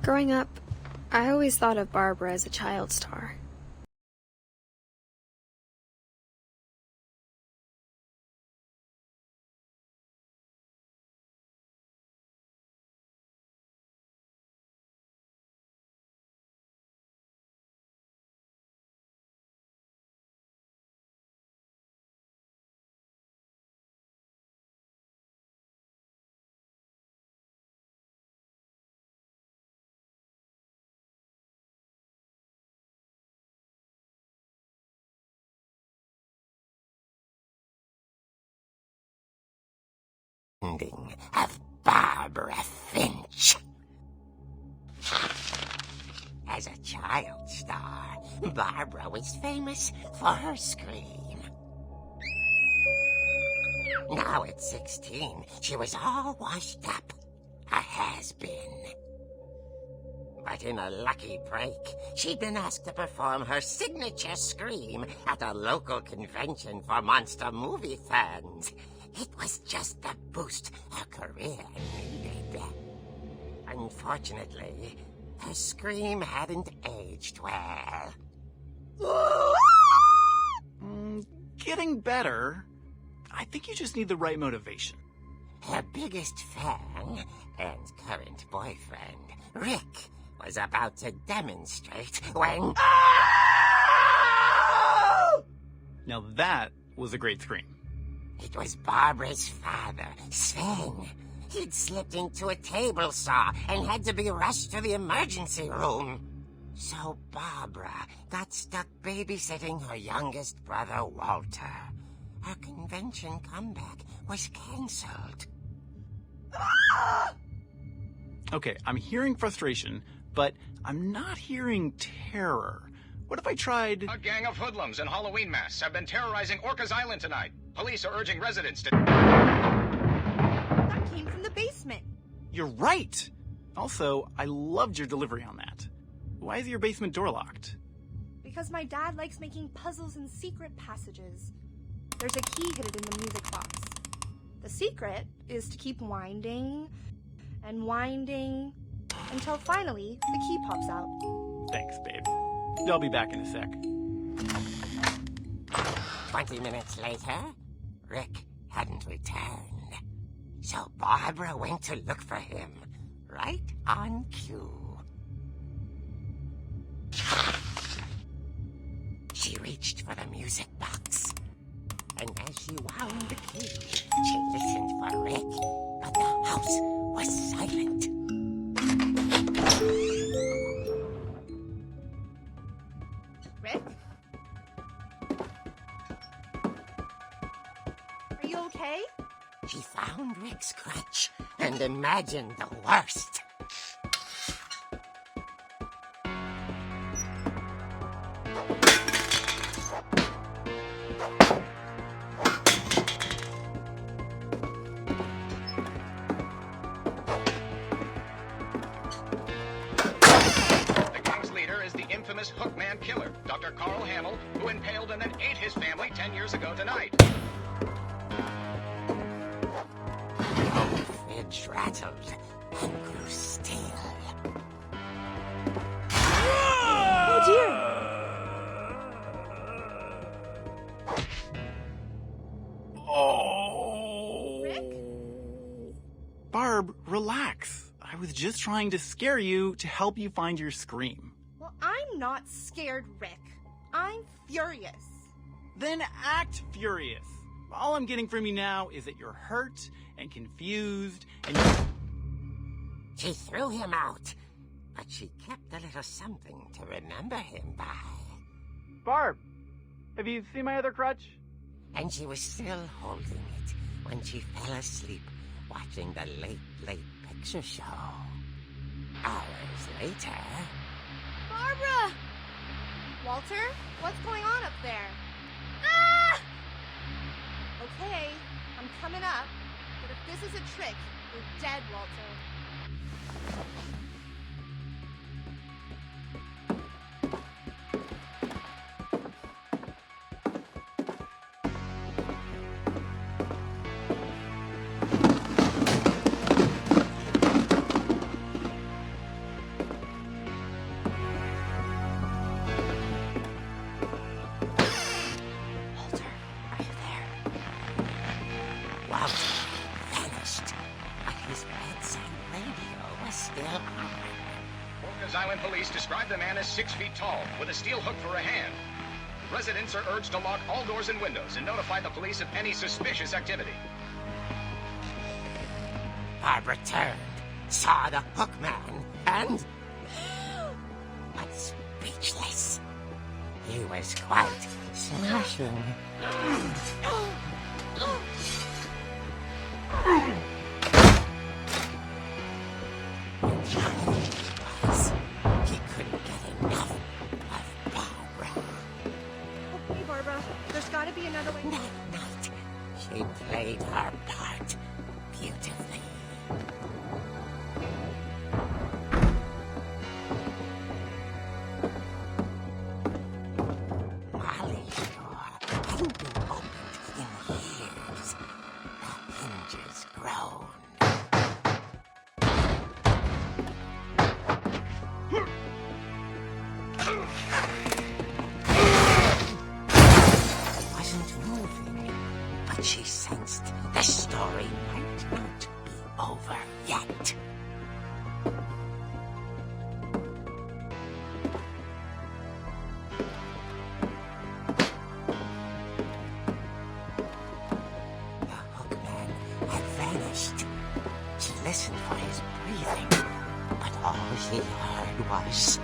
Growing up, I always thought of Barbara as a child star. Of Barbara Finch. As a child star, Barbara was famous for her scream. Now at 16, she was all washed up, a has-been. But in a lucky break, she'd been asked to perform her signature scream at a local convention for monster movie fans. It was just the boost her career needed. Unfortunately, her scream hadn't aged well. Getting better. I think you just need the right motivation. Her biggest fan and current boyfriend, Rick, was about to demonstrate when... Now that was a great scream. It was Barbara's father, Sven. He'd slipped into a table saw and had to be rushed to the emergency room. So Barbara got stuck babysitting her youngest brother, Walter. Her convention comeback was cancelled. Okay, I'm hearing frustration, but I'm not hearing terror. What if I tried... A gang of hoodlums in Halloween masks have been terrorizing Orcas Island tonight. Police are urging residents to... That came from the basement. You're right! Also, I loved your delivery on that. Why is your basement door locked? Because my dad likes making puzzles and secret passages. There's a key hidden in the music box. The secret is to keep winding and winding until finally the key pops out. Thanks, babe. I'll be back in a sec. 20 minutes later, Rick hadn't returned. So Barbara went to look for him, right on cue. She reached for the music box. And as she wound the key, she listened for Rick, but the house was silent. Rick? Are you okay? She found Rick's crutch and imagined the worst. Hookman killer, Dr. Carl Hamill, who impaled and then ate his family 10 years ago tonight. The fridge rattled and grew still. Oh dear! Oh! Rick? Barb, relax. I was just trying to scare you to help you find your scream. Well, I'm not scared, Rick. I'm furious. Then act furious. All I'm getting from you now is that you're hurt and confused and... She threw him out, but she kept a little something to remember him by. Barb, have you seen my other crutch? And she was still holding it when she fell asleep watching the late picture show. Hours later... Barbara! Walter, what's going on up there? Ah! Okay, I'm coming up, but if this is a trick, you're dead, Walter. is 6 feet tall, with a steel hook for a hand. Residents are urged to lock all doors and windows and notify the police of any suspicious activity. Barbara turned, saw the hook man, and... was speechless. He was quite smashing. He couldn't get enough of Barbara. Okay, Barbara, there's gotta be another way. That night, she played her part beautifully. Molly's door hadn't been opened in years. The hinges groaned. It wasn't moving, but she sensed the story might not be over yet. The hookman had vanished. She listened for his breathing, but all she heard was...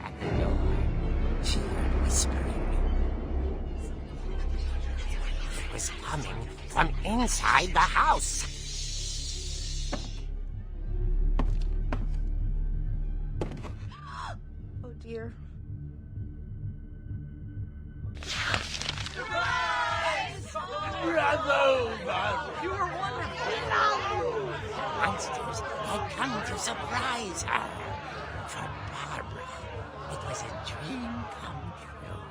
At the door, she heard whispering. It was coming from inside the house. Oh dear. Monsters had come to surprise her. For Barbara, it was a dream come true.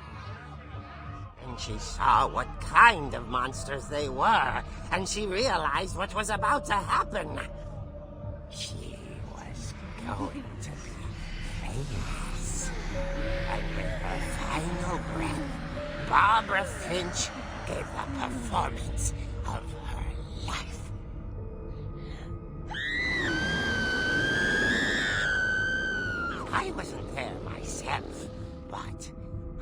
And she saw what kind of monsters they were, and she realized what was about to happen. She was going to be famous. And with her final breath, Barbara Finch gave the performance of her life. I wasn't there myself, but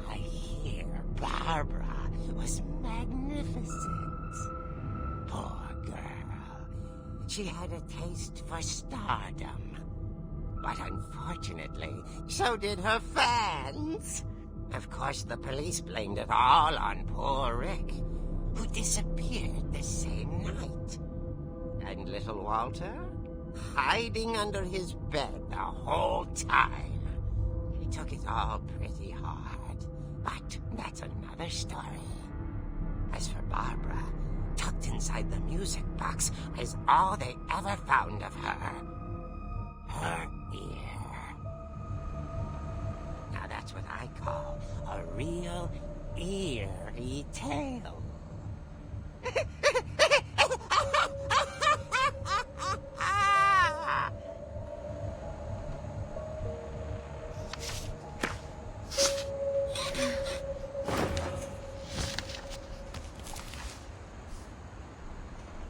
I hear Barbara was magnificent. Poor girl. She had a taste for stardom. But unfortunately, so did her fans. Of course, the police blamed it all on poor Rick, who disappeared the same night. And little Walter? Hiding under his bed the whole time. He took it all pretty hard, but that's another story. As for Barbara, tucked inside the music box is all they ever found of her. Her ear. Now that's what I call a real eerie tale.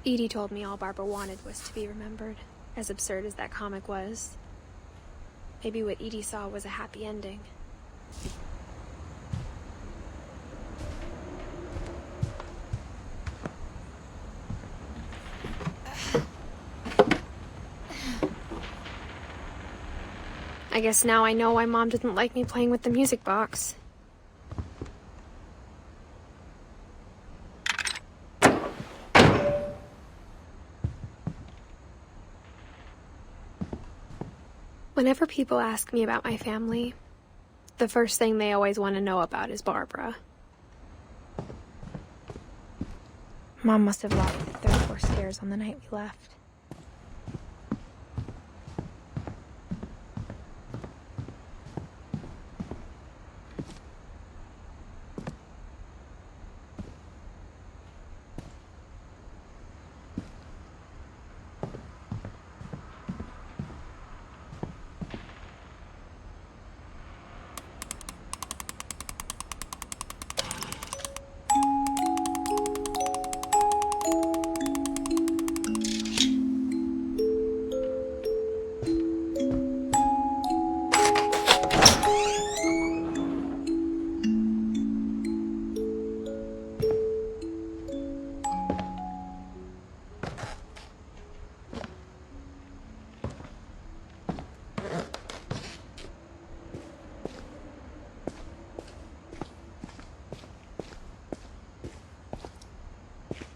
Edie told me all Barbara wanted was to be remembered, as absurd as that comic was. Maybe what Edie saw was a happy ending. I guess now I know why Mom didn't like me playing with the music box. Whenever people ask me about my family, the first thing they always want to know about is Barbara. Mom must have locked the third floor stairs on the night we left.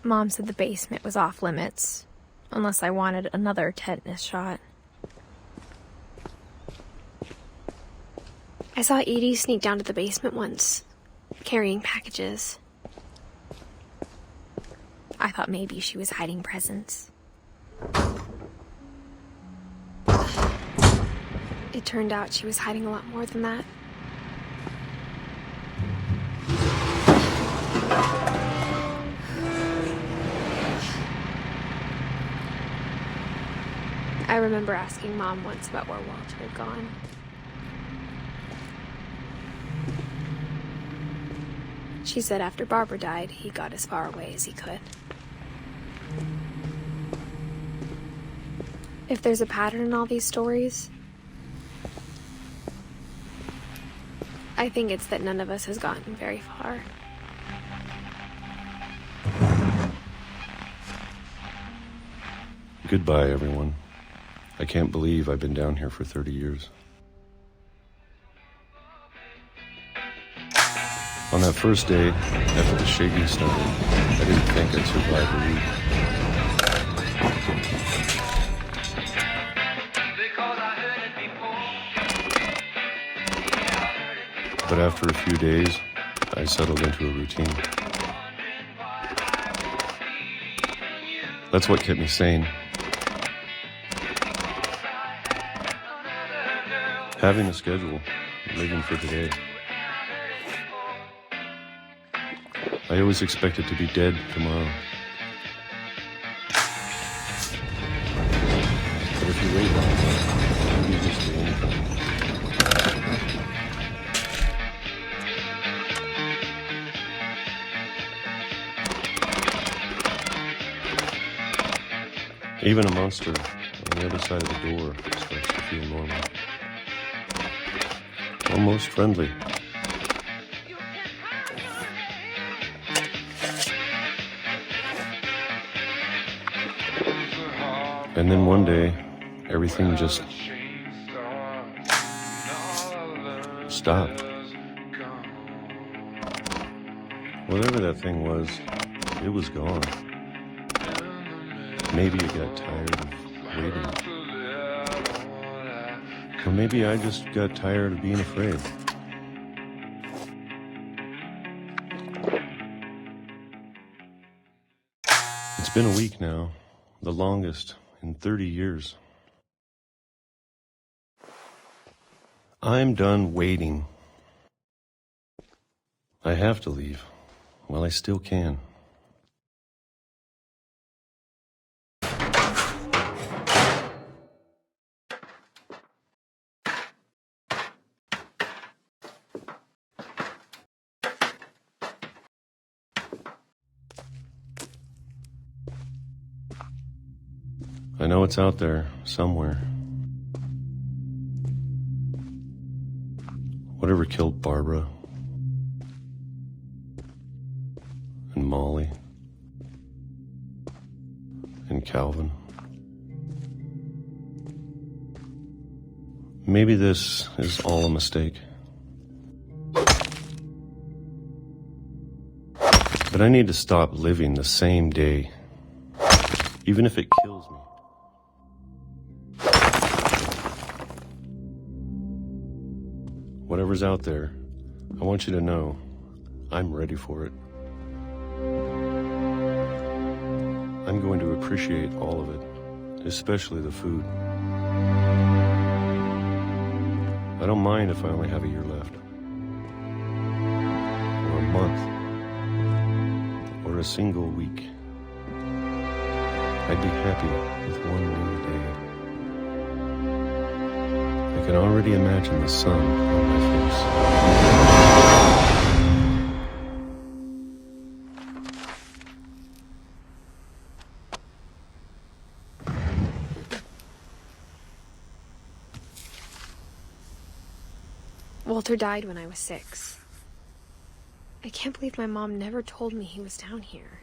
Mom said the basement was off limits, unless I wanted another tetanus shot. I saw Edie sneak down to the basement once, carrying packages. I thought maybe she was hiding presents. It turned out she was hiding a lot more than that. I remember asking Mom once about where Walter had gone. She said after Barbara died, he got as far away as he could. If there's a pattern in all these stories, I think it's that none of us has gotten very far. Goodbye, everyone. I can't believe I've been down here for 30 years. On that first day, after the shaking started, I didn't think I'd survive a week. But after a few days, I settled into a routine. That's what kept me sane. Having a schedule, living for today. I always expected to be dead tomorrow. But if you wait long enough, you just do anything. Even a monster on the other side of the door starts to feel normal. Almost friendly. And then one day, everything just stopped. Whatever that thing was, it was gone. Maybe it got tired of waiting. Or maybe I just got tired of being afraid. It's been a week now, the longest in 30 years. I'm done waiting. I have to leave while I still can. I know it's out there somewhere. Whatever killed Barbara and Molly and Calvin. Maybe this is all a mistake. But I need to stop living the same day, even if it kills me. Whatever's out there, I want you to know I'm ready for it. I'm going to appreciate all of it, especially the food. I don't mind if I only have a year left, or a month, or a single week. I'd be happy with one new day. I can already imagine the sun on my face. Walter died when I was 6. I can't believe my mom never told me he was down here.